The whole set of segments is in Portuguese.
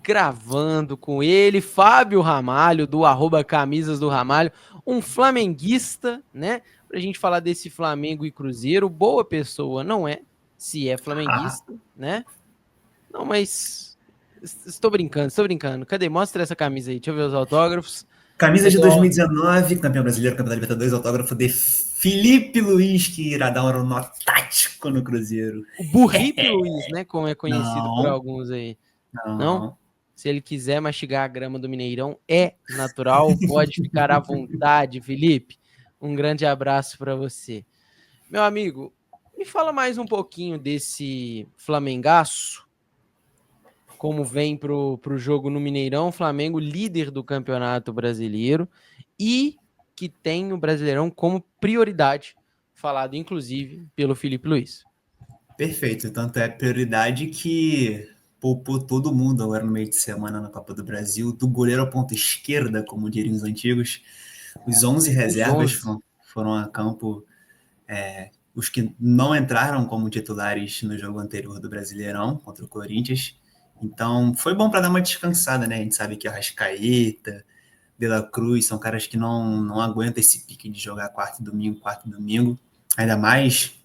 gravando com ele, Fábio Ramalho, do @camisas do Ramalho, um flamenguista, né? Pra gente falar desse Flamengo e Cruzeiro. Boa pessoa, não é? Se é flamenguista, né? Não, mas estou brincando, estou brincando. Cadê? Mostra essa camisa aí, deixa eu ver os autógrafos. Camisa de 2019, campeão brasileiro, campeão da Libertadores, autógrafo de Felipe Luiz, que irá dar um nó tático no Cruzeiro. O Burripe Luiz, né? Como é conhecido por Não, alguns aí. Não? não. Se ele quiser mastigar a grama do Mineirão, é natural. Pode ficar à vontade, Felipe. Um grande abraço para você. Meu amigo, me fala mais um pouquinho desse flamengaço. Como vem pro jogo no Mineirão, Flamengo líder do Campeonato Brasileiro e que tem o Brasileirão como prioridade, falado inclusive pelo Felipe Luiz. Perfeito, tanto é prioridade que poupou todo mundo agora no meio de semana na Copa do Brasil, do goleiro à ponta esquerda, como diriam os antigos. Os 11 reservas foram a campo, os que não entraram como titulares no jogo anterior do Brasileirão contra o Corinthians. Então, foi bom para dar uma descansada, né? A gente sabe que a Arrascaeta, De La Cruz, são caras que não aguentam esse pique de jogar quarto e domingo. Ainda mais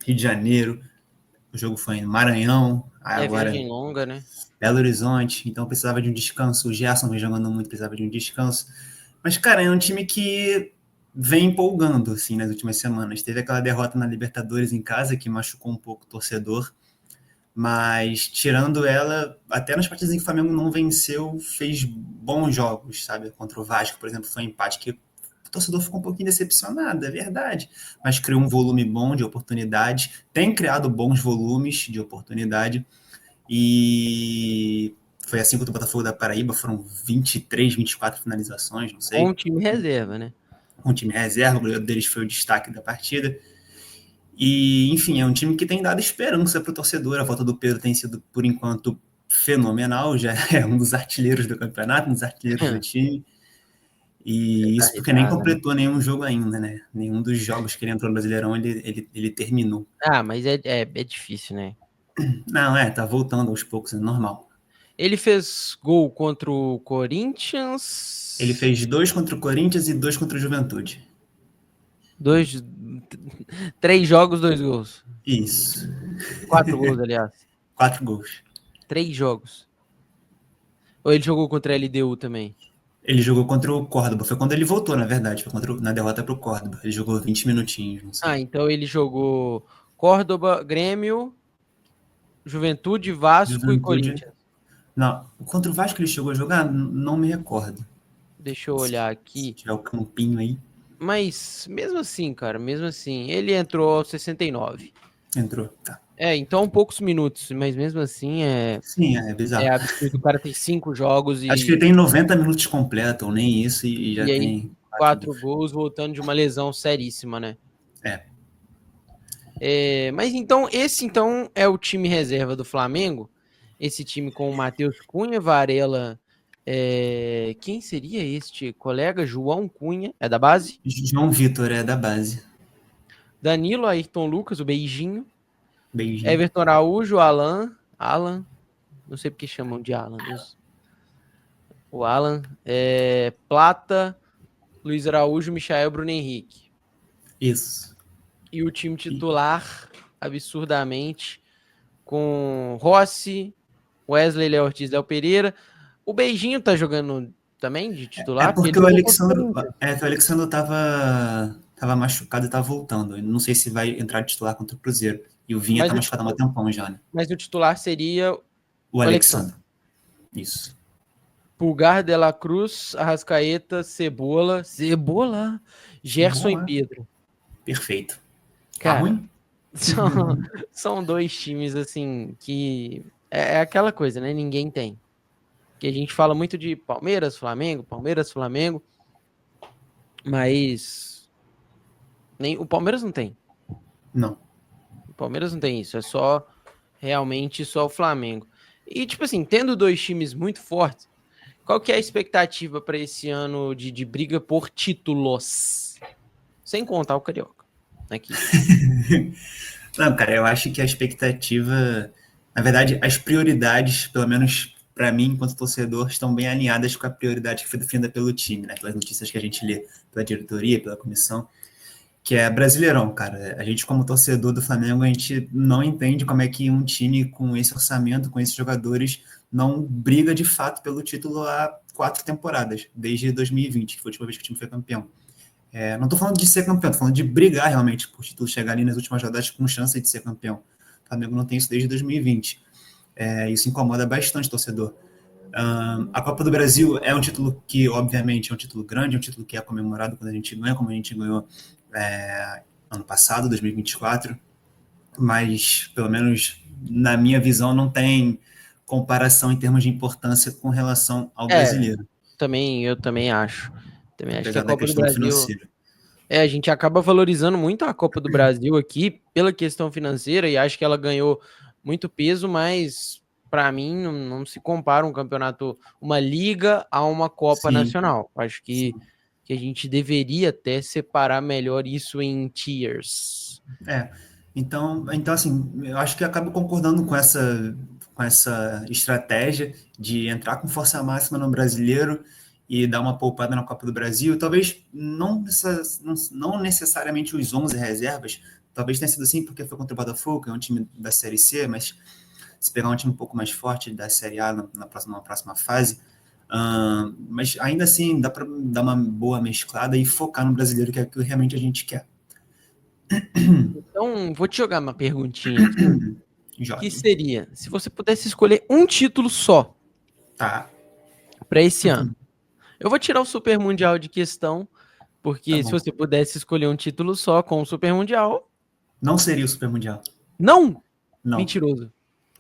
Rio de Janeiro. O jogo foi no Maranhão. Agora viagem longa, né? Belo Horizonte. Então, precisava de um descanso. O Gerson vem jogando muito, precisava de um descanso. Mas, cara, é um time que vem empolgando, assim, nas últimas semanas. Teve aquela derrota na Libertadores em casa, que machucou um pouco o torcedor. Mas, tirando ela, até nas partidas em que o Flamengo não venceu, fez bons jogos, sabe? Contra o Vasco, por exemplo, foi um empate que o torcedor ficou um pouquinho decepcionado, é verdade. Mas criou um volume bom de oportunidades, tem criado bons volumes de oportunidade. E foi assim contra o Botafogo da Paraíba, foram 23, 24 finalizações, não sei. Com um time reserva, né? Um time reserva, o goleiro deles foi o destaque da partida. E, enfim, é um time que tem dado esperança para o torcedor. A volta do Pedro tem sido, por enquanto, fenomenal. Já é um dos artilheiros do campeonato, um dos artilheiros do time. E isso porque nem completou nenhum jogo ainda, né? Nenhum dos jogos que ele entrou no Brasileirão, ele terminou. Ah, mas é difícil, né? Não, tá voltando aos poucos, é normal. Ele fez gol contra o Corinthians. Ele fez 2 contra o Corinthians e 2 contra o Juventude. 3 jogos, 2 gols. Isso. 4 gols, aliás. 4 gols. 3 jogos. Ou ele jogou contra a LDU também? Ele jogou contra o Córdoba. Foi quando ele voltou, na verdade. Foi na derrota pro Córdoba. Ele jogou 20 minutinhos, não sei. Ah, então ele jogou Córdoba, Grêmio, Juventude, Vasco e Corinthians. Não, contra o Vasco ele chegou a jogar? Não me recordo. Deixa eu olhar aqui. Se tiver o campinho aí. Mas, mesmo assim, cara, mesmo assim, ele entrou aos 69. Entrou, tá. Então poucos minutos, mas mesmo assim Sim, é bizarro. É absurdo. O cara tem 5 jogos e... Acho que ele tem 90 minutos completo, ou nem isso, e já aí, tem 4 gols voltando de uma lesão seríssima, né? Mas então, esse é o time reserva do Flamengo. Esse time com o Matheus Cunha, Varela. Quem seria este colega? João Cunha, é da base? João Vitor é da base. Danilo, Ayrton Lucas, o Beijinho. Beijinho. Everton Araújo, Alan, não sei porque chamam de Alan. O Alan, Plata, Luiz Araújo, Michael, Bruno Henrique. Isso. E o time titular, absurdamente, com Rossi, Wesley, Léo Ortiz, Léo Pereira. O Beijinho tá jogando também de titular? Porque o Alexandre tava machucado e tá voltando. Eu não sei se vai entrar de titular contra o Cruzeiro. E o Vinha tá machucado há um tempão já, né? Mas o titular seria o Alexandre. Isso. Pulgar, De La Cruz, Arrascaeta, Cebola, Gerson e Pedro. Perfeito. Cara, tá ruim? São 2 times, assim, que é aquela coisa, né? Ninguém tem. Que a gente fala muito de Palmeiras, Flamengo, mas nem o Palmeiras não tem. Não. O Palmeiras não tem isso, é realmente só o Flamengo. E, tipo assim, tendo 2 times muito fortes, qual que é a expectativa para esse ano de briga por títulos? Sem contar o Carioca. Aqui. Não, cara, eu acho que a expectativa... Na verdade, as prioridades, pelo menos para mim, enquanto torcedor, estão bem alinhadas com a prioridade que foi definida pelo time, né? Pelas notícias que a gente lê pela diretoria, pela comissão, que é Brasileirão, cara. A gente, como torcedor do Flamengo, a gente não entende como é que um time com esse orçamento, com esses jogadores, não briga de fato pelo título há 4 temporadas, desde 2020, que foi a última vez que o time foi campeão. Não estou falando de ser campeão, estou falando de brigar realmente por título, chegar ali nas últimas rodadas com chance de ser campeão. O Flamengo não tem isso desde 2020. Isso incomoda bastante o torcedor. A Copa do Brasil é um título que, obviamente, é um título grande, é um título que é comemorado quando a gente ganha, como a gente ganhou ano passado, 2024, mas, pelo menos na minha visão, não tem comparação em termos de importância com relação ao brasileiro. Eu também acho. Também acho que a Apesar da Copa do questão Brasil... financeira. A gente acaba valorizando muito a Copa do Brasil aqui pela questão financeira e acho que ela ganhou muito peso, mas para mim não se compara um campeonato, uma liga a uma Copa Nacional. Acho que a gente deveria até separar melhor isso em tiers. Então assim, eu acho que eu acabo concordando com essa estratégia de entrar com força máxima no brasileiro e dar uma poupada na Copa do Brasil. Talvez não necessariamente os 11 reservas, talvez tenha sido assim porque foi contra o Botafogo, que é um time da Série C, mas se pegar um time um pouco mais forte da Série A na próxima fase, mas ainda assim dá para dar uma boa mesclada e focar no brasileiro, que é o que realmente a gente quer. Então, vou te jogar uma perguntinha aqui, que seria, se você pudesse escolher um título só para esse ano. Eu vou tirar o Super Mundial de questão, porque se você pudesse escolher um título só com o Super Mundial... Não seria o Super Mundial. Não? Não. Mentiroso.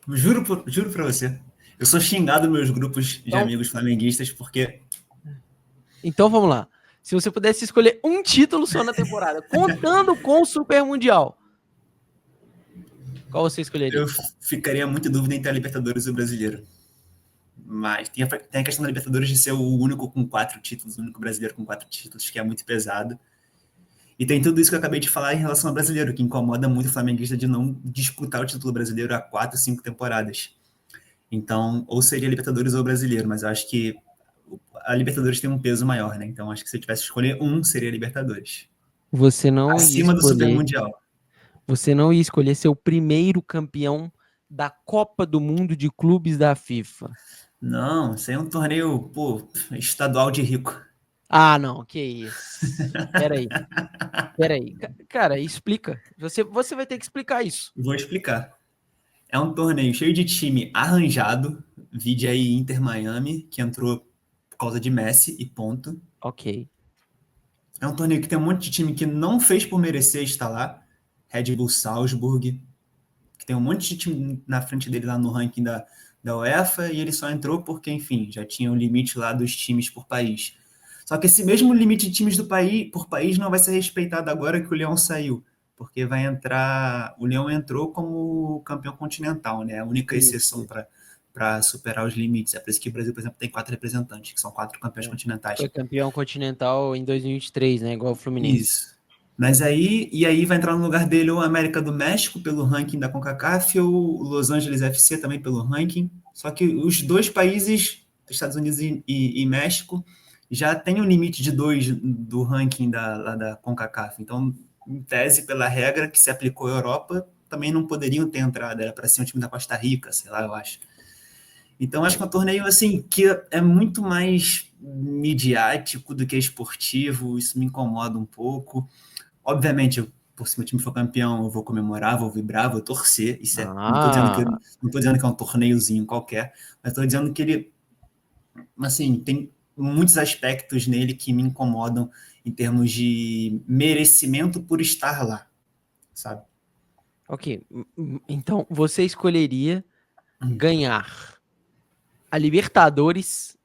Juro pra você. Eu sou xingado nos meus grupos de amigos flamenguistas porque... Então vamos lá. Se você pudesse escolher um título só na temporada, contando com o Super Mundial, qual você escolheria? Eu ficaria muito em dúvida entre a Libertadores e o Brasileiro. Mas tem a questão da Libertadores de ser o único com 4 títulos, o único brasileiro com 4 títulos, que é muito pesado. E tem tudo isso que eu acabei de falar em relação ao brasileiro, que incomoda muito o flamenguista de não disputar o título brasileiro há 4, 5 temporadas. Então, ou seria Libertadores ou Brasileiro, mas eu acho que a Libertadores tem um peso maior, né? Então, acho que se eu tivesse que escolher um, seria Libertadores. Você não acima do Super Mundial. Você não ia escolher ser o primeiro campeão da Copa do Mundo de Clubes da FIFA. Não, isso aí é um torneio, estadual de rico. Ah, não, que isso. Peraí. Cara, explica. Você vai ter que explicar isso. Vou explicar. É um torneio cheio de time arranjado, vide aí Inter Miami, que entrou por causa de Messi e ponto. Ok. É um torneio que tem um monte de time que não fez por merecer estar lá. Red Bull Salzburg, que tem um monte de time na frente dele lá no ranking da UEFA, e ele só entrou porque, enfim, já tinha o limite lá dos times por país. Só que esse mesmo limite de times por país não vai ser respeitado agora que o Leão saiu, porque vai entrar... O Leão entrou como campeão continental, né? A única exceção para superar os limites. É por isso que o Brasil, por exemplo, tem 4 representantes, que são 4 campeões continentais. Foi campeão continental em 2023, né? Igual o Fluminense. Isso. Mas aí vai entrar no lugar dele o América do México pelo ranking da CONCACAF ou o Los Angeles FC também pelo ranking. Só que os dois países, Estados Unidos e México, já tem um limite de 2 do ranking da CONCACAF. Então, em tese, pela regra que se aplicou à Europa, também não poderiam ter entrado. Era para ser um time da Costa Rica, sei lá, eu acho. Então, acho que é um torneio assim, que é muito mais midiático do que esportivo. Isso me incomoda um pouco. Obviamente, se meu time for campeão, eu vou comemorar, vou vibrar, vou torcer. Isso não estou dizendo que é um torneiozinho qualquer, mas estou dizendo que ele, assim, tem muitos aspectos nele que me incomodam em termos de merecimento por estar lá, sabe? Ok, então você escolheria ganhar a Libertadores,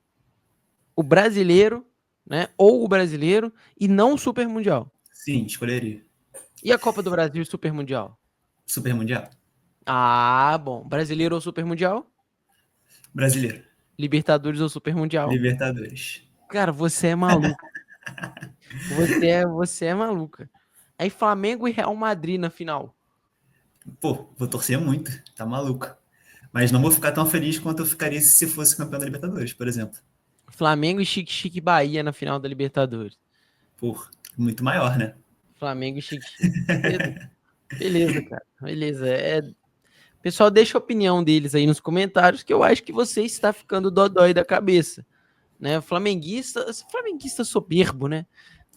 o Brasileiro, né? Ou o Brasileiro e não o Super Mundial. Sim, escolheria. E a Copa do Brasil e Super Mundial? Super Mundial. Ah, bom. Brasileiro ou Super Mundial? Brasileiro. Libertadores ou Super Mundial? Libertadores. Cara, você é maluco. Você é maluca. Aí Flamengo e Real Madrid na final. Vou torcer muito, tá maluco. Mas não vou ficar tão feliz quanto eu ficaria se fosse campeão da Libertadores, por exemplo. Flamengo e Chique Chique Bahia na final da Libertadores. Por muito maior, né? Flamengo e Chique Chique. Beleza, beleza, cara. Beleza. Pessoal, deixa a opinião deles aí nos comentários, que eu acho que você está ficando dodói da cabeça, né? Flamenguista soberbo, né?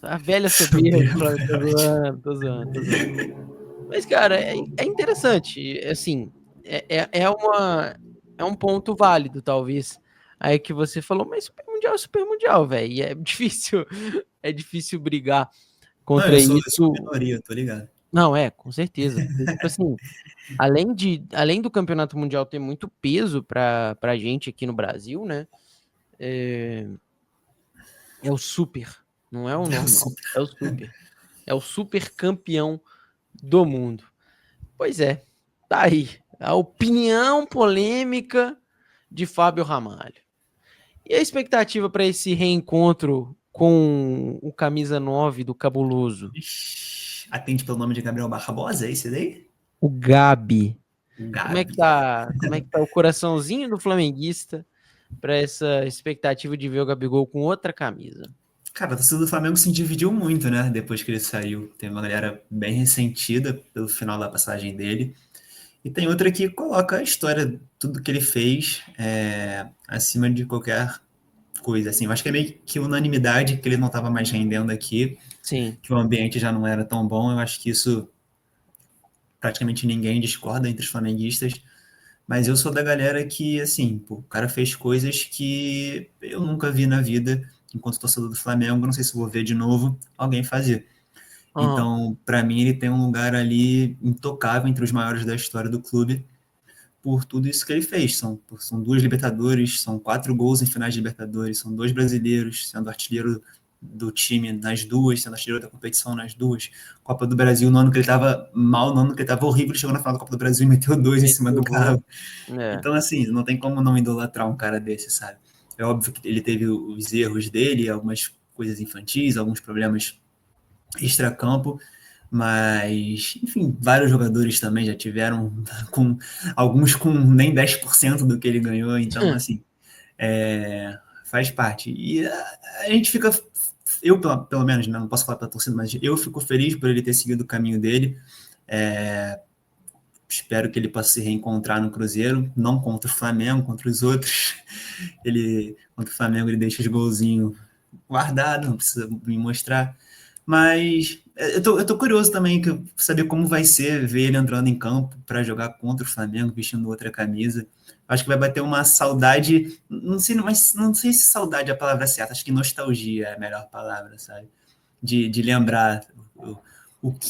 A velha soberba. Soberbo, Tô é ótimo. zoando, tô zoando, tô zoando. Mas, cara, é interessante. Assim, é um ponto válido, talvez. Aí que você falou, mas Super Mundial, velho. E é difícil brigar Não, contra eu sou isso. minoria, tô ligado. Não, com certeza. Porque, tipo assim, além do Campeonato Mundial ter muito peso pra gente aqui no Brasil, né? É, é o super, não é o Eu normal, sou... é o super. É o super campeão do mundo. Pois é, tá aí. A opinião polêmica de Fábio Ramalho. E a expectativa para esse reencontro com o camisa 9 do Cabuloso? Atende pelo nome de Gabriel Barbosa, é esse daí? O Gabi. O Como é que Gabi. tá? Como é que tá o coraçãozinho do flamenguista para essa expectativa de ver o Gabigol com outra camisa? Cara, a torcida do Flamengo se dividiu muito, né? Depois que ele saiu. Tem uma galera bem ressentida pelo final da passagem dele. E tem outra que coloca a história, tudo que ele fez, acima de qualquer coisa. Assim, eu acho que é meio que unanimidade que ele não estava mais rendendo aqui, Sim. que o ambiente já não era tão bom. Eu acho que isso praticamente ninguém discorda entre os flamenguistas. Mas eu sou da galera que, assim, pô, o cara fez coisas que eu nunca vi na vida, enquanto torcedor do Flamengo, não sei se vou ver de novo alguém fazer. Aham. Então, para mim, ele tem um lugar ali intocável entre os maiores da história do clube, por tudo isso que ele fez. São duas Libertadores, são 4 gols em finais de Libertadores, são 2 brasileiros, sendo artilheiro do time nas duas, sendo artilheiro da competição nas duas. Copa do Brasil, no ano que ele estava mal, no ano que ele estava horrível, ele chegou na final da Copa do Brasil e meteu dois em cima do Meteu gol. Galo. É. Então, assim, não tem como não idolatrar um cara desse, sabe? É óbvio que ele teve os erros dele, algumas coisas infantis, alguns problemas extracampo, mas, enfim, vários jogadores também já tiveram, com alguns com nem 10% do que ele ganhou, então, assim, faz parte. E a gente fica, eu pelo menos, né, não posso falar para a torcida, mas eu fico feliz por ele ter seguido o caminho dele. Espero que ele possa se reencontrar no Cruzeiro, não contra o Flamengo, contra os outros. Contra o Flamengo, ele deixa os golzinhos guardados, não precisa me mostrar. Mas eu tô curioso também que saber como vai ser ver ele entrando em campo para jogar contra o Flamengo, vestindo outra camisa. Acho que vai bater uma saudade, não sei, mas não sei se saudade é a palavra certa, acho que nostalgia é a melhor palavra, sabe? De lembrar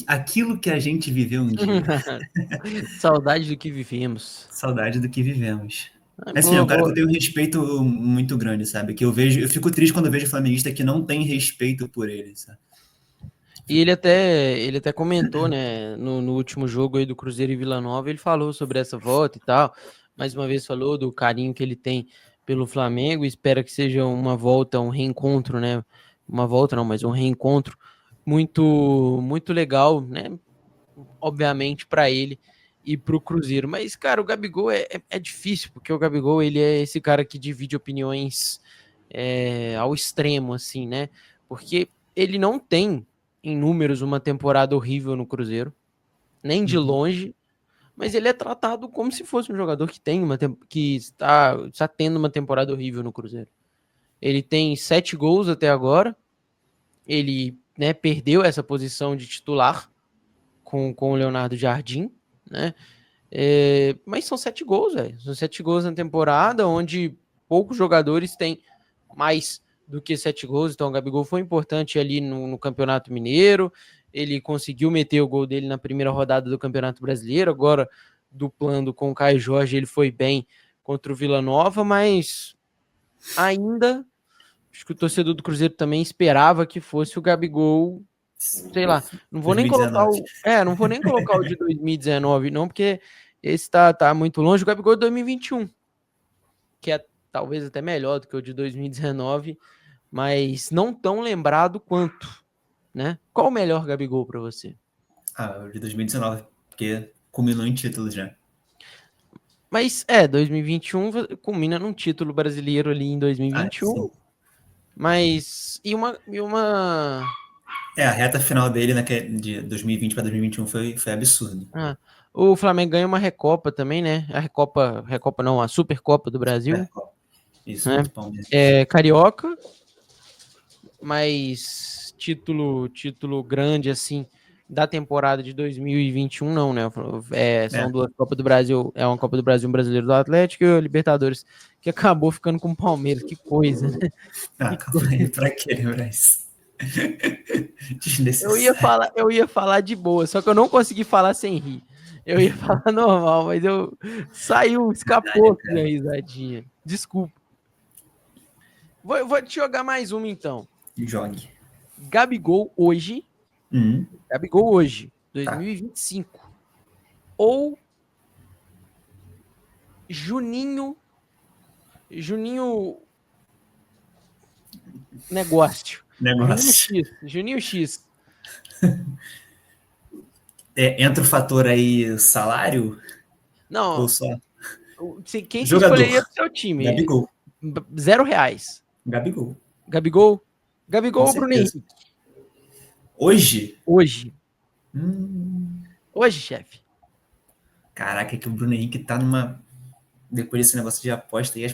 aquilo que a gente viveu um dia. Saudade do que vivemos. Saudade do que vivemos. Mas, assim, é Boa, um cara que eu boa. tenho um respeito muito grande, sabe? Que eu fico triste quando eu vejo flamenguista que não tem respeito por ele, sabe? E ele até comentou, né, no último jogo aí do Cruzeiro e Vila Nova, ele falou sobre essa volta e tal. Mais uma vez falou do carinho que ele tem pelo Flamengo, e espera que seja uma volta, um reencontro, né? Uma volta não, mas um reencontro muito muito legal, né? Obviamente para ele e para o Cruzeiro. Mas, cara, o Gabigol é difícil, porque o Gabigol ele é esse cara que divide opiniões ao extremo, assim, né? Porque ele não tem em números uma temporada horrível no Cruzeiro, nem de Uhum. longe, mas ele é tratado como se fosse um jogador que tem que está tendo uma temporada horrível no Cruzeiro. Ele tem 7 gols até agora, ele, né, perdeu essa posição de titular com o Leonardo Jardim, né? Mas são 7 gols, velho. São 7 gols na temporada, onde poucos jogadores têm mais do que 7 gols. Então, o Gabigol foi importante ali no Campeonato Mineiro. Ele conseguiu meter o gol dele na primeira rodada do Campeonato Brasileiro. Agora, duplando com o Caio Jorge, ele foi bem contra o Vila Nova, mas ainda acho que o torcedor do Cruzeiro também esperava que fosse o Gabigol, sei lá, não vou nem colocar 2019. o de 2019 não, porque esse tá muito longe. O Gabigol de 2021, que é talvez até melhor do que o de 2019, mas não tão lembrado quanto, né? Qual o melhor Gabigol para você? O de 2019, porque culminou em títulos já. Mas 2021 culmina num título brasileiro ali em 2021. Sim. Mas. E uma. A reta final dele de 2020 para 2021 foi absurdo. O Flamengo ganha uma Recopa também, né? A Recopa não, a Supercopa do Brasil. Isso, Né? contra o Palmeiras. Carioca, mas título grande, assim, da temporada de 2021, não, né? São duas Copas do Brasil, uma Copa do Brasil, um brasileiro do Atlético e o Libertadores, que acabou ficando com o Palmeiras, que coisa, né? Calma aí, pra que lembrar isso? Eu ia falar de boa, só que eu não consegui falar sem rir. Eu ia falar normal, mas escapou aqui a risadinha. Desculpa. Vou te jogar mais uma então. Jogue. Gabigol hoje, 2025. Ou Juninho Negócio. Juninho X. Entra o fator aí salário? Não. Ou só? Quem você Jogador. escolheria pro seu time? Gabigol. R$0. Gabigol ou Bruno Henrique? Hoje? Hoje, chefe. Caraca, que o Bruno Henrique tá numa... Depois desse negócio de aposta, e as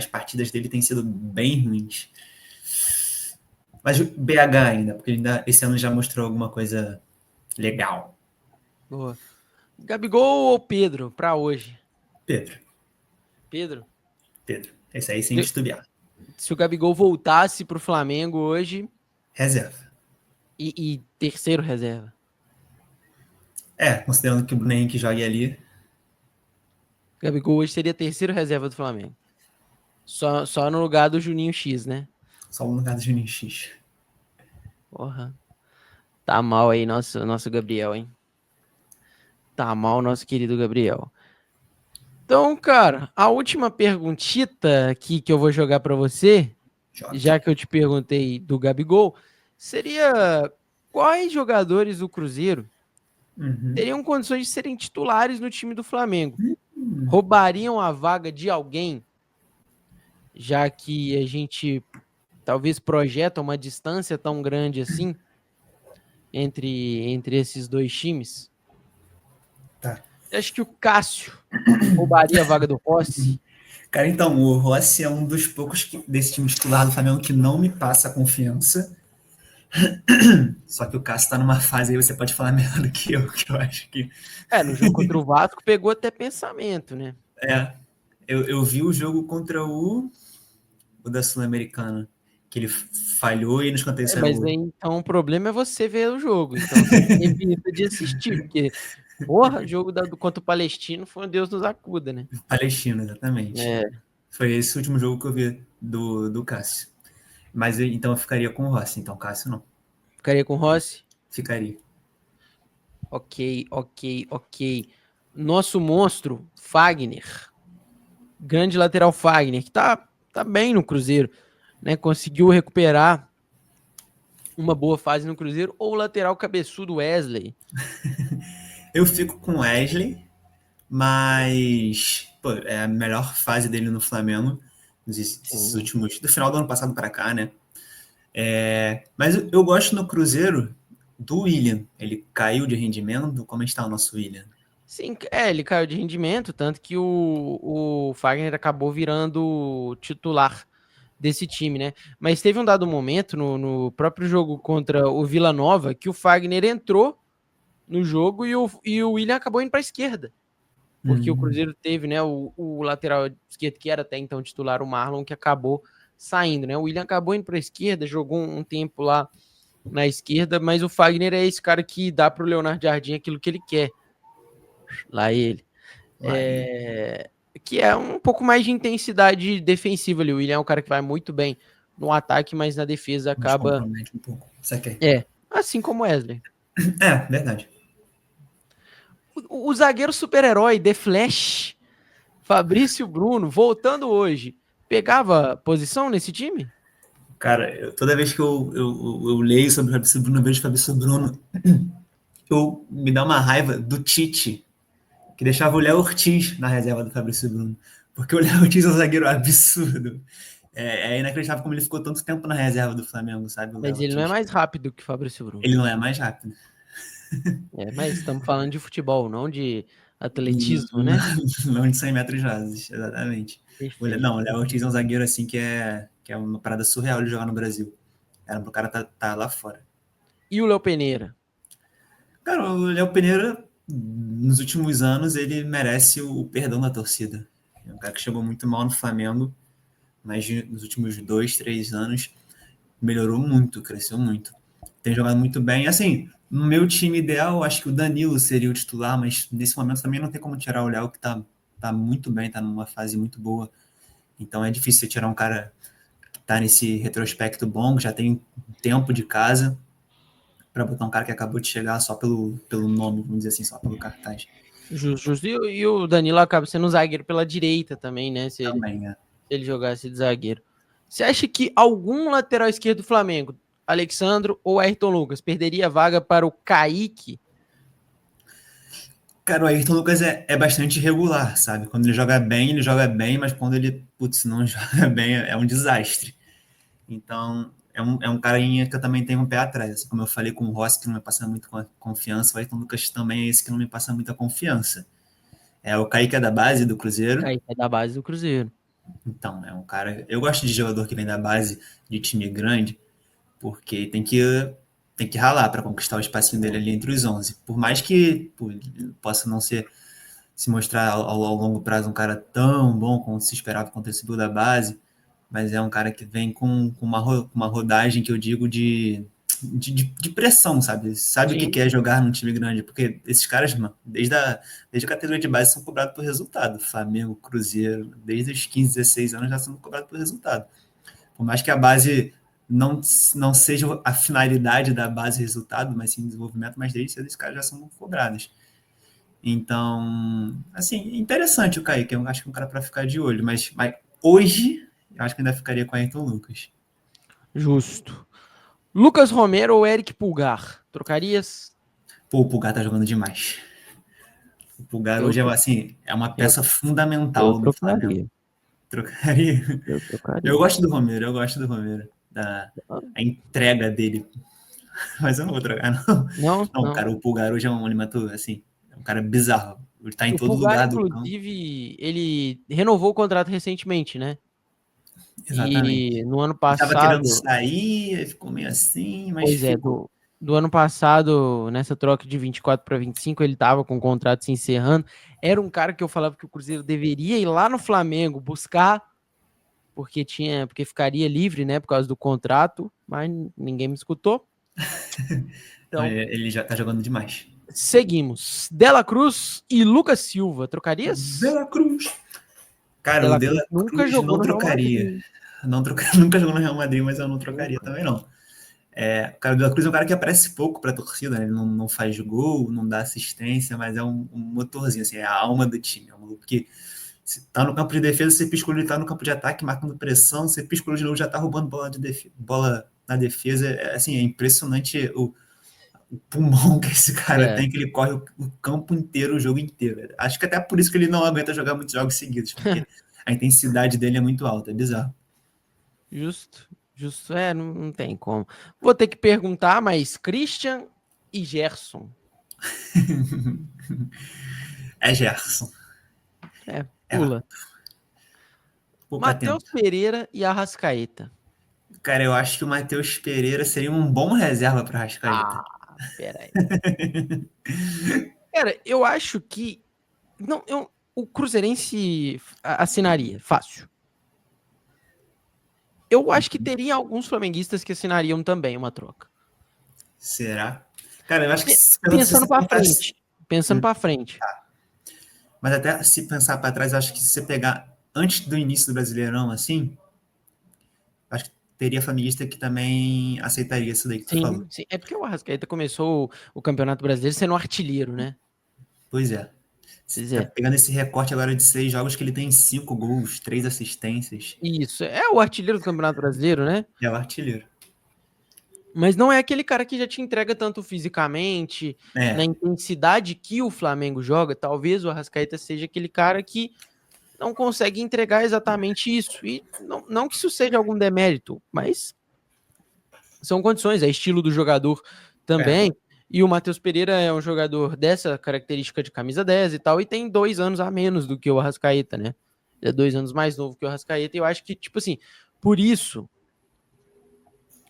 partidas dele têm sido bem ruins. Mas o BH ainda, porque esse ano já mostrou alguma coisa legal. Boa. Gabigol ou Pedro pra hoje? Pedro. Esse aí sem titubear. Se o Gabigol voltasse pro Flamengo hoje... Reserva. E terceiro reserva. Considerando que o Bruno Henrique jogue ali. Gabigol hoje seria terceiro reserva do Flamengo. Só no lugar do Juninho X, né? Só no lugar do Juninho X. Porra. Tá mal aí nosso Gabriel, hein? Tá mal nosso querido Gabriel. Então, cara, a última perguntita aqui que eu vou jogar pra você, já que eu te perguntei do Gabigol, seria quais jogadores do Cruzeiro teriam condições de serem titulares no time do Flamengo? Roubariam a vaga de alguém, já que a gente talvez projeta uma distância tão grande assim entre esses dois times? Tá. Acho que o Cássio roubaria a vaga do Rossi. Cara, então, o Rossi é um dos poucos desse time titular do Flamengo que não me passa confiança. Só que o Cássio tá numa fase aí, você pode falar melhor do que eu acho que... No jogo contra o Vasco pegou até pensamento, né? Eu vi o jogo contra o da Sul-Americana, que ele falhou e nos escanteio saiu. Mas então o problema é você ver o jogo. Então você evita de assistir, porque, porra, o jogo contra o Palestino foi um Deus nos acuda, né? Palestino, exatamente. Foi esse o último jogo que eu vi do Cássio. Mas então eu ficaria com o Rossi, então Cássio não. Ficaria com o Rossi? Ficaria. Ok. Nosso monstro, Fagner. Grande lateral Fagner, que tá bem no Cruzeiro, né? Conseguiu recuperar uma boa fase no Cruzeiro, ou o lateral cabeçudo Wesley? Eu fico com o Wesley, mas é a melhor fase dele no Flamengo nesses últimos... Do final do ano passado para cá, né? Mas eu gosto no Cruzeiro do William. Ele caiu de rendimento. Como está o nosso William? Sim, ele caiu de rendimento, tanto que o Fagner acabou virando titular desse time, né? Mas teve um dado momento no próprio jogo contra o Vila Nova que o Fagner entrou no jogo e o William acabou indo para a esquerda. Porque o Cruzeiro teve, né, o lateral esquerdo, que era até então titular, o Marlon, que acabou saindo, né? O William acabou indo para a esquerda, jogou um tempo lá na esquerda, mas o Fagner é esse cara que dá para o Leonardo Jardim aquilo que ele quer. Lá ele. Que é um pouco mais de intensidade defensiva ali. O William é um cara que vai muito bem no ataque, mas na defesa acaba... compromete um pouco. Assim como o Wesley. Verdade. O zagueiro super-herói, The Flash, Fabrício Bruno, voltando hoje, pegava posição nesse time? Cara, toda vez que eu leio sobre o Fabrício Bruno, eu vejo o Fabrício Bruno, me dá uma raiva do Tite, que deixava o Léo Ortiz na reserva do Fabrício Bruno. Porque o Léo Ortiz é um zagueiro absurdo. É inacreditável como ele ficou tanto tempo na reserva do Flamengo, sabe? O Léo Mas ele não é Ortiz. mais rápido que o Fabrício Bruno. Ele não é mais rápido. Mas estamos falando de futebol, não de atletismo, né? Não de 100 metros rasos, exatamente. Perfeito. Não, o Léo Ortiz é um zagueiro assim que é uma parada surreal de jogar no Brasil. Era pro cara tá lá fora. E o Léo Peneira? Cara, o Léo Pereira, nos últimos anos, ele merece o perdão da torcida. É um cara que chegou muito mal no Flamengo, mas nos últimos 2, 3 anos melhorou muito, cresceu muito. Tem jogado muito bem. Assim, no meu time ideal, acho que o Danilo seria o titular, mas nesse momento também não tem como tirar o Léo, que tá muito bem, tá numa fase muito boa. Então é difícil você tirar um cara que tá nesse retrospecto bom, que já tem tempo de casa, para botar um cara que acabou de chegar só pelo nome, vamos dizer assim, só pelo cartaz. Justo. E o Danilo acaba sendo um zagueiro pela direita também, né? Se Também, né? ele jogasse de zagueiro. Você acha que algum lateral esquerdo do Flamengo, Alexandro ou Ayrton Lucas, perderia a vaga para o Kaique? Cara, o Ayrton Lucas é bastante irregular, sabe? Quando ele joga bem, mas quando ele, putz, não joga bem, é um desastre. Então, é um carinha que eu também tenho um pé atrás. Assim, como eu falei com o Rossi, que não me passa muito confiança, o Ayrton Lucas também é esse que não me passa muita confiança. O Kaique é da base do Cruzeiro. Kaique é da base do Cruzeiro. Então, é um cara. Eu gosto de jogador que vem da base de time grande, porque tem que ralar para conquistar o espacinho dele ali entre os 11. Por mais que possa não se mostrar ao longo prazo um cara tão bom como se esperava quanto esse da base, mas é um cara que vem com uma rodagem que eu digo de pressão, sabe? Sabe o que é jogar num time grande, porque esses caras, mano, desde a categoria de base são cobrados por resultado. Flamengo, Cruzeiro, desde os 15, 16 anos já são cobrados por resultado. Por mais que a base não seja a finalidade da base resultado, mas sim desenvolvimento, mas desde cedo esses caras já são cobrados. Então, assim, interessante o Kaique, eu acho que é um cara para ficar de olho, mas hoje eu acho que ainda ficaria com o Ayrton Lucas. Justo. Lucas Romero ou Eric Pulgar? Trocarias? Pô, o Pulgar tá jogando demais. O Pulgar hoje é uma peça fundamental do Flamengo. Trocaria? Eu trocaria. Eu gosto do Romero, a entrega dele. Mas eu não vou trocar, não. Não, cara, o Pulgar hoje é um alimento, assim, é um cara bizarro. Ele tá em todo lugar do campo. Inclusive, ele renovou o contrato recentemente, né? Exatamente. E no ano Ele passado... tava querendo sair, ficou meio assim, mas Pois ficou. do ano passado, nessa troca de 24 para 25, ele tava com o contrato se encerrando. Era um cara que eu falava que o Cruzeiro deveria ir lá no Flamengo buscar, porque ficaria livre, né, por causa do contrato, mas ninguém me escutou. Então, ele já tá jogando demais. Seguimos. Dela Cruz e Lucas Silva, trocarias? Dela Cruz. Cara, Dela o Dela Cruz nunca Cruz jogou não no Real trocaria. Madrid. Nunca jogou no Real Madrid, mas eu não trocaria também, não. O cara, o Dela Cruz é um cara que aparece pouco pra torcida, né? Ele não faz gol, não dá assistência, mas é um motorzinho, assim, é a alma do time. É um maluco que se tá no campo de defesa, você piscou, ele tá no campo de ataque, marcando pressão, você piscou de novo, já tá roubando bola na defesa. Assim, é impressionante o pulmão que esse cara tem, que ele corre o campo inteiro, o jogo inteiro. Acho que até por isso que ele não aguenta jogar muitos jogos seguidos, porque a intensidade dele é muito alta, é bizarro. Justo, não tem como. Vou ter que perguntar, mas Christian e Gerson? É Gerson. Pula. Matheus Pereira e Arrascaeta. Cara, eu acho que o Matheus Pereira seria um bom reserva para Arrascaeta. Peraí. Cara, eu acho que o Cruzeirense assinaria, fácil. Eu acho que teria alguns flamenguistas que assinariam também uma troca. Será? Cara, eu acho que pensando para frente. Pensando para frente. Tá. Mas até se pensar para trás, acho que se você pegar antes do início do Brasileirão, assim, acho que teria flamenguista que também aceitaria isso daí que tu falou. Sim. É porque o Arrascaeta começou o Campeonato Brasileiro sendo um artilheiro, né? Pois é. Tá pegando esse recorte agora de 6 jogos que ele tem 5 gols, 3 assistências. Isso. É o artilheiro do Campeonato Brasileiro, né? É o artilheiro. Mas não é aquele cara que já te entrega tanto fisicamente, na É, intensidade que o Flamengo joga. Talvez o Arrascaeta seja aquele cara que não consegue entregar exatamente isso. E não que isso seja algum demérito, mas são condições, é estilo do jogador é. também. E o Matheus Pereira é um jogador dessa característica de camisa 10 e tal, e tem 2 anos a menos do que o Arrascaeta, né? É 2 anos mais novo que o Arrascaeta, e eu acho que, tipo assim, por isso,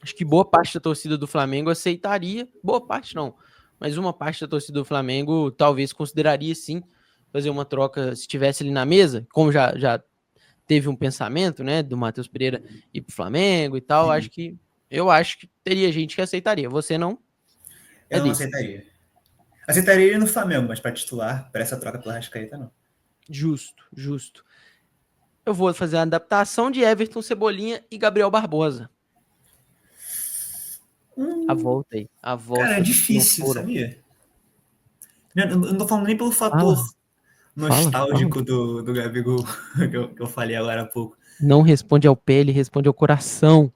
acho que boa parte da torcida do Flamengo aceitaria, boa parte não, mas uma parte da torcida do Flamengo talvez consideraria sim fazer uma troca se estivesse ali na mesa, como já teve um pensamento, né, do Matheus Pereira ir pro Flamengo e tal, Sim. eu acho que teria gente que aceitaria. Você não é Eu não desses. aceitaria. Aceitaria ele no Flamengo, mas para titular, para essa troca pela Rascaeta, não. Justo, justo. Eu vou fazer a adaptação de Everton Cebolinha e Gabriel Barbosa. A Hum, volta aí, a cara, é volta dos que não difícil, foram. sabia? Eu não tô falando nem pelo fator Fala, fala. nostálgico do Gabigol que eu falei agora há pouco. Não responde ao pé, ele responde ao coração.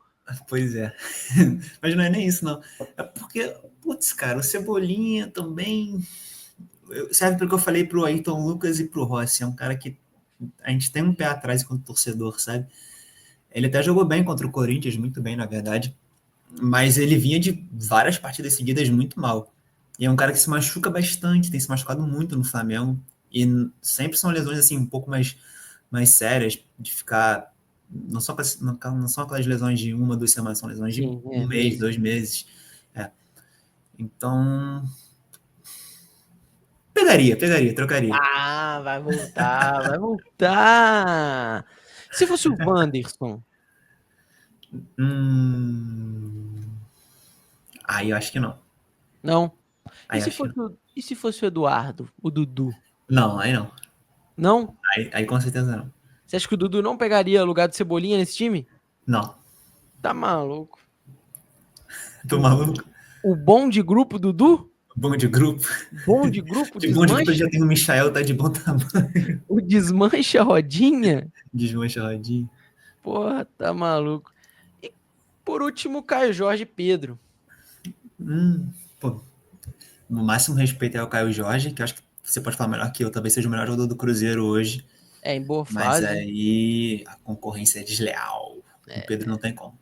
Pois é. Mas não é nem isso, não. É porque, putz, cara, o Cebolinha também serve porque eu falei pro Ayrton Lucas e pro Rossi. É um cara que a gente tem um pé atrás enquanto torcedor, sabe? Ele até jogou bem contra o Corinthians, muito bem, na verdade. Mas ele vinha de várias partidas seguidas muito mal. E é um cara que se machuca bastante, tem se machucado muito no Flamengo. E sempre são lesões assim um pouco mais sérias, de ficar. Não são aquelas lesões de 1, 2 semanas, são lesões de Sim, um é mês, mesmo. 2 meses. É. Então, pegaria, trocaria. Ah, vai voltar, vai voltar. Se fosse o Wanderson, Hum... Aí eu acho que não. não. E Aí eu se acho que fosse não. e se fosse o Eduardo, o Dudu? Não, aí não. Não? Aí com certeza não. Você acha que o Dudu não pegaria o lugar do Cebolinha nesse time? Não. Tá maluco. Tô maluco. O bom de grupo, Dudu? Bom de grupo. Bom de grupo, De bom de grupo já desmancha? tem o Michael, tá de bom tamanho. O desmancha a rodinha? Desmancha a rodinha. Porra, tá maluco. E por último, Caio Jorge e Pedro. Pô, no máximo respeito é o Caio Jorge, que eu acho que você pode falar melhor que eu, talvez seja o melhor jogador do Cruzeiro hoje, É, em boa mas fase. aí a concorrência é desleal. Com o Pedro não tem como.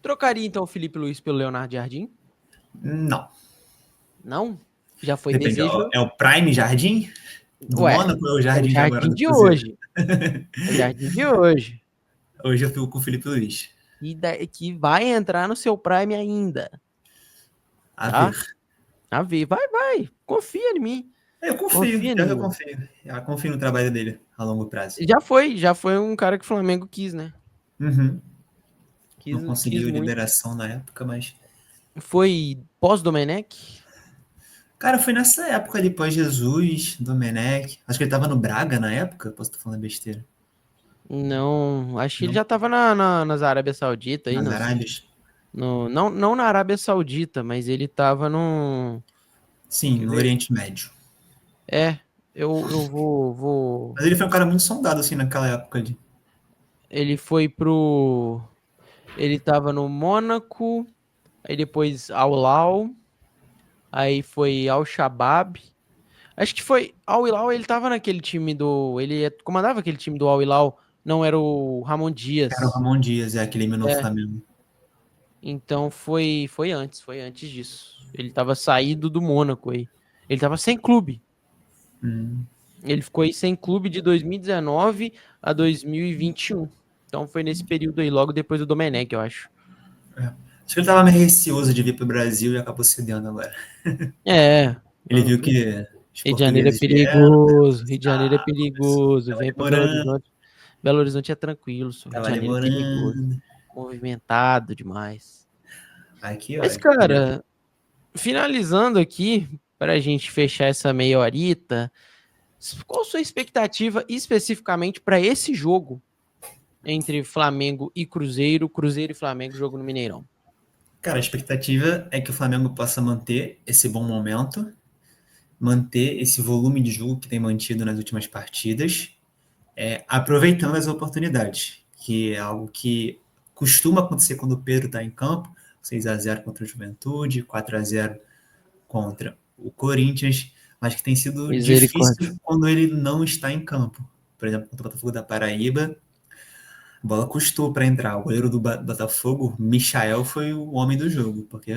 Trocaria então o Felipe Luiz pelo Leonardo Jardim? Não. Não? Já foi Depende. desejo. É o Prime Jardim? Do Ué, Mônaco ou é o é o Jardim de agora Jardim do de Cruzeiro? hoje. É o Jardim de hoje. Hoje eu fico com o Felipe Luiz. Que vai entrar no seu Prime ainda. A Tá? ver. A ver. Vai. Confia em mim. Eu confio, Confia em pior que eu mim. confio. Eu confio no trabalho dele a longo prazo. Já foi um cara que o Flamengo quis, né? Uhum. Quis, Não quis conseguiu muito. liberação na época, mas. Foi pós-Domenech? Cara, foi nessa época ali, pós-Jesus, Domenech. Acho que ele tava no Braga na época, posso estar falando besteira. Não, acho que ele Não? já tava nas Arábia Saudita aí, Nas Arábias? não na Arábia Saudita, mas ele tava no. Sim, Quer no ver? Oriente Médio. É, eu vou. Mas ele foi um cara muito soldado, assim, naquela época ali. Ele foi pro. Ele tava no Mônaco, aí depois Al Hilal, aí foi Al Shabab. Acho que foi Al Hilal, ele tava naquele time do. Ele comandava aquele time do Al Hilal, não era o Ramon Era o Dias. Ramon Dias, que eliminou o É, Flamengo. então foi antes disso. Ele tava saído do Mônaco aí. Ele tava sem clube. Hum. Ele ficou aí sem clube de 2019 a 2021. Então foi nesse período aí, logo depois do Domenech, eu acho. É. Acho que ele tava meio receoso de vir pro Brasil e acabou cedendo agora. É, Ele viu que os Rio de Janeiro é portugueses vieram, perigoso, Rio de Janeiro é começou. perigoso. Tava Vem pra Belo demorando, Horizonte. Belo Horizonte é tranquilo, só. Rio de tava Janeiro é perigoso. demorando. Movimentado demais. Aqui, Mas, olha. cara, finalizando aqui, pra gente fechar essa meia horita, qual a sua expectativa especificamente para esse jogo entre Flamengo e Cruzeiro, Cruzeiro e Flamengo, jogo no Mineirão? Cara, a expectativa é que o Flamengo possa manter esse bom momento, manter esse volume de jogo que tem mantido nas últimas partidas, aproveitando as oportunidades, que é algo que costuma acontecer quando o Pedro está em campo, 6-0 contra o Juventude, 4-0 contra o Corinthians, mas que tem sido Misericórdia. difícil quando ele não está em campo. Por exemplo, contra o Botafogo da Paraíba, a bola custou para entrar. O goleiro do Botafogo, Michael, foi o homem do jogo, porque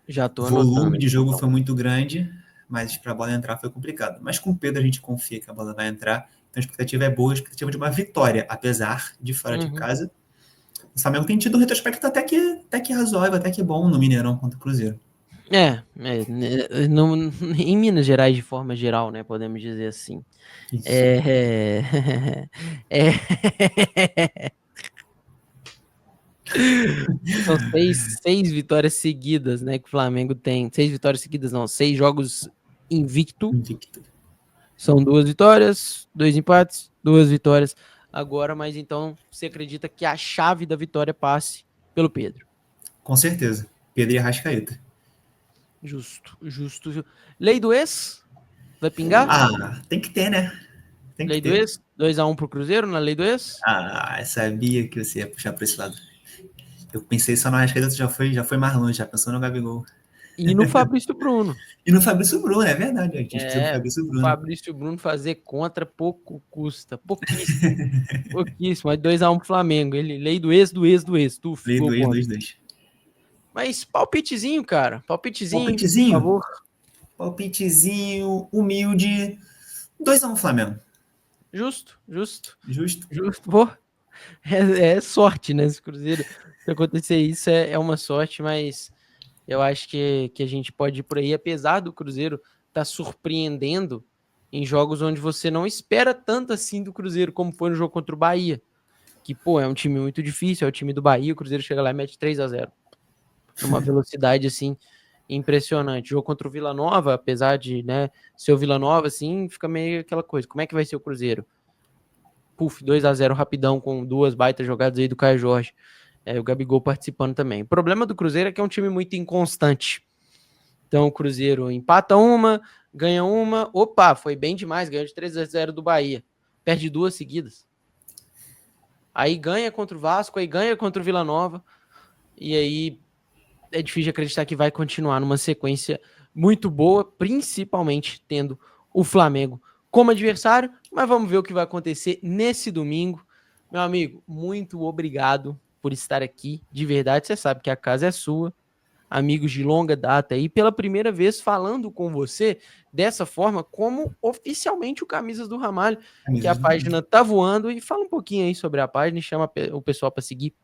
Já o tô volume anotando de aqui, jogo então. foi muito grande, mas para a bola entrar foi complicado. Mas com o Pedro a gente confia que a bola vai entrar, então a expectativa é boa, a expectativa de uma vitória, apesar de fora de Uhum. casa. O Flamengo tem tido um retrospecto até que razoável, até que bom no Mineirão contra o Cruzeiro. Em Minas Gerais, de forma geral, né? Podemos dizer assim. Isso. É, é, são seis vitórias seguidas, né? Que o Flamengo tem. 6 vitórias seguidas, não. 6 jogos invicto. Invicto. São 2 vitórias, 2 empates, 2 vitórias agora. Mas então você acredita que a chave da vitória passe pelo Pedro? Com certeza. Pedro e Arrascaeta. Justo, justo. Lei do ex? Vai pingar? Ah, tem que ter, né? Tem que Lei do ter. ex? 2-1 pro Cruzeiro na lei do ex? Ah, sabia que você ia puxar para esse lado. Eu pensei só no Arrascaeta, já foi mais longe, já pensou no Gabigol. E no Fabrício Bruno. E no Fabrício Bruno, é verdade, a gente esqueceu do É, Fabrício o Bruno. Fabrício Bruno fazer contra pouco custa. Pouquíssimo. Pouquíssimo. Mas 2-1 pro Flamengo. Ele, lei do ex, do ex, do ex. Tuf, Lei gol do ex, contra. 2-2. Mas palpitezinho, cara. Palpitezinho, por Palpitezinho? favor. Palpitezinho, humilde. 2-1 Flamengo. Justo, justo, Justo? justo. Pô, é sorte, né? Esse Cruzeiro. Se acontecer isso, é uma sorte, mas eu acho que a gente pode ir por aí, apesar do Cruzeiro estar surpreendendo em jogos onde você não espera tanto assim do Cruzeiro, como foi no jogo contra o Bahia. Que, pô, é um time muito difícil, é o time do Bahia, o Cruzeiro chega lá e mete 3-0 numa velocidade, assim, impressionante. O jogo contra o Vila Nova, apesar de, né, ser o Vila Nova, assim, fica meio aquela coisa, como é que vai ser o Cruzeiro? Puf, 2-0 rapidão, com 2 baitas jogadas aí do Caio Jorge. O Gabigol participando também. O problema do Cruzeiro é que é um time muito inconstante. Então o Cruzeiro empata uma, ganha uma, opa, foi bem demais, ganhou de 3-0 do Bahia. Perde 2 seguidas. Aí ganha contra o Vasco, aí ganha contra o Vila Nova, e aí é difícil de acreditar que vai continuar numa sequência muito boa, principalmente tendo o Flamengo como adversário, mas vamos ver o que vai acontecer nesse domingo. Meu amigo, muito obrigado por estar aqui, de verdade, você sabe que a casa é sua, amigos de longa data aí, pela primeira vez falando com você dessa forma, como oficialmente o Camisas do Ramalho, que a Camisas do Ramalho. página tá voando, e fala um pouquinho aí sobre a página e chama o pessoal para seguir.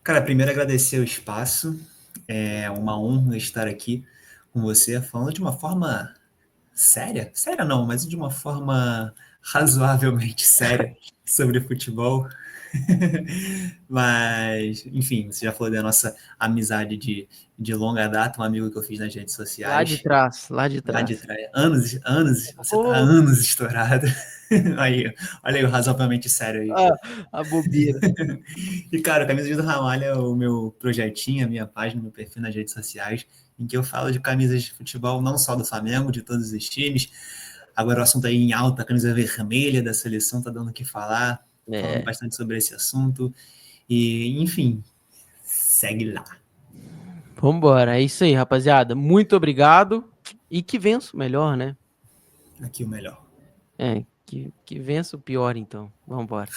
Cara, primeiro agradecer o espaço. É uma honra estar aqui com você, falando de uma forma séria. Séria não, mas de uma forma razoavelmente séria sobre futebol. Mas, enfim, você já falou da nossa amizade de longa data, um amigo que eu fiz nas redes Lá de sociais. trás, lá de Lá de trás. trás, anos, você tá há Oh, anos estourado. Aí, olha aí o razoavelmente sério aí. a bobeira. E, cara, o Camisas do Ramalho é o meu projetinho, a minha página, meu perfil nas redes sociais, em que eu falo de camisas de futebol, não só do Flamengo, de todos os times. Agora o assunto aí em alta, a camisa vermelha da seleção tá dando o que falar, falando É, bastante sobre esse assunto. E, enfim, segue lá. vambora, é isso aí, rapaziada. Muito obrigado e que vença o melhor, né? Aqui o melhor. Que vença o pior, então. Vambora.